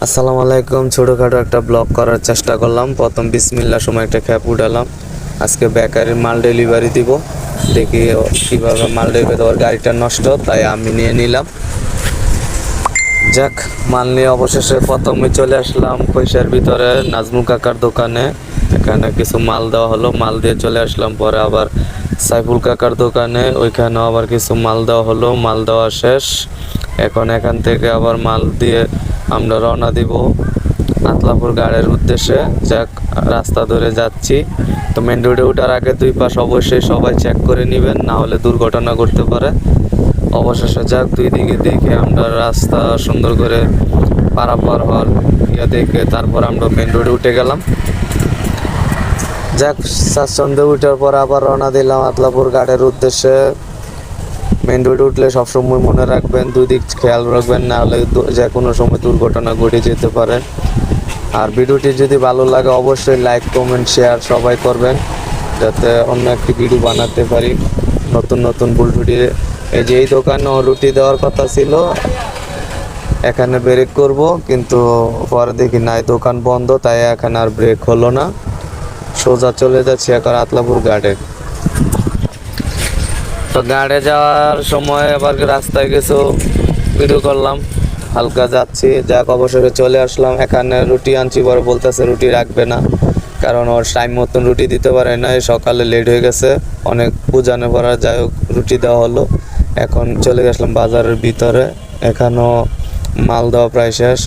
আসসালামু আলাইকুম। ছোটোখাটো একটা ব্লগ করার চেষ্টা করলাম। প্রথম বিসমিল্লাহ সময় একটা খ্যাপ উঠালাম। আজকে বেকারির মাল ডেলিভারি দিব, দেখি কীভাবে মাল ডেলিভারি দেওয়ার গাড়িটা নষ্ট, তাই আমি নিয়ে নিলাম। যাক, মাল নিয়ে অবশেষে প্রথমে চলে আসলাম পয়সার ভিতরে নাজমুল কাকার দোকানে। এখানে কিছু মাল দেওয়া হলো, মাল দিয়ে চলে আসলাম। পরে আবার সাইফুল কাকার দোকানে, ওইখানেও আবার কিছু মাল দেওয়া হলো। মাল দেওয়া শেষ, এখন এখান থেকে আবার মাল দিয়ে আমরা রওনা দিব আতলাপুর গাড়ির উদ্দেশ্যে। যাক, রাস্তা ধরে যাচ্ছি। তো মেন রোডে ওঠার আগে দুই পাশ অবশ্যই সবাই চেক করে নেবেন, না হলে দুর্ঘটনা ঘটতে পারে। অবশেষে যাক, দুই দিকে দেখে আমরা রাস্তা সুন্দর করে পারাপার হওয়ার দেখে তারপর আমরা মেন রোডে উঠে গেলাম। যাক, স্বাচ্ছন্দ্যে উঠার পর আবার রওনা দিলাম আতলাপুর গাড়ির উদ্দেশ্যে। মেন রোডে উঠলে সবসময় মনে রাখবেন, দুই দিক খেয়াল রাখবেন, না হলে যে কোনো সময় দুর্ঘটনা ঘটে যেতে পারে। আর ভিডিওটি যদি ভালো লাগে অবশ্যই লাইক, কমেন্ট, শেয়ার সবাই করবেন, যাতে অন্য একটি ভিডিও বানাতে পারি নতুন নতুন রুটি। এই যে এই দোকানে রুটি দেওয়ার কথা ছিল, এখানে ব্রেক করব, কিন্তু পরে দেখি নাই দোকান বন্ধ, তাই এখানে আর ব্রেক হলো না। সোজা চলে যাচ্ছি এখন আতলাপুর গাড়ে। তো গাড়ে যাওয়ার সময় আবার রাস্তায় কিছু ভিডিও করলাম, হালকা যাচ্ছি। যাক, অবসরে চলে আসলাম। এখানে রুটি আনছি, পরে বলতেছে রুটি রাখবে না, কারণ ওর টাইম মতন রুটি দিতে পারে না। সকালে লেট হয়ে গেছে, অনেক বুঝানো পড়া, যাই হোক রুটি দেওয়া হলো। এখন চলে গেছিলাম বাজারের ভিতরে, এখানেও মাল দেওয়া প্রায় শেষ।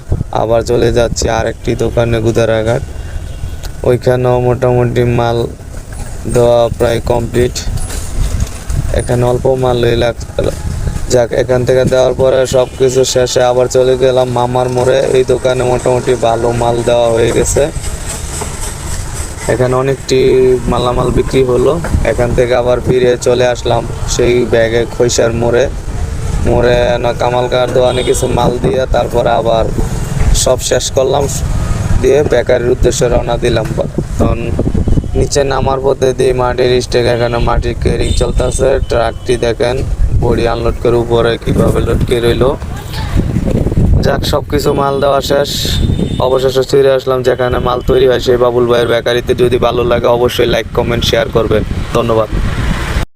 আবার চলে যাচ্ছি আরেকটি দোকানে, গুদারাঘাট, ওইখানেও মোটামুটি মাল দেওয়া প্রায় কমপ্লিট। এখানে অল্প মাল যাক, এখান থেকে দেওয়ার পরে সব কিছু শেষে আবার চলে গেলাম মামার মোড়ে। এই দোকানে মোটামুটি ভালো মাল দেওয়া হয়ে গেছে, এখানে অনেকটি মালামাল বিক্রি হলো। এখান থেকে আবার ফিরে চলে আসলাম সেই ব্যাগে খৈসার মোড়ে না কামালকার দোকানে কিছু মাল দিয়ে তারপরে আবার সব শেষ করলাম, দিয়ে বেকারির উদ্দেশ্যে রওনা দিলাম। তখন নিচে নামার পথে দিয়ে মাটির স্টেক, এখানে মাটির কেরিং চলতেছে। ট্রাকটি দেখেন বড়ি আনলোড করে উপরে কীভাবে লটকে রইল। যাক, সব কিছু মাল দেওয়া শেষ, অবশেষে ফিরে আসলাম যেখানে মাল তৈরি হয় সেই বাবুল ভাইয়ের বেকারিতে। যদি ভালো লাগে অবশ্যই লাইক, কমেন্ট, শেয়ার করবেন। ধন্যবাদ।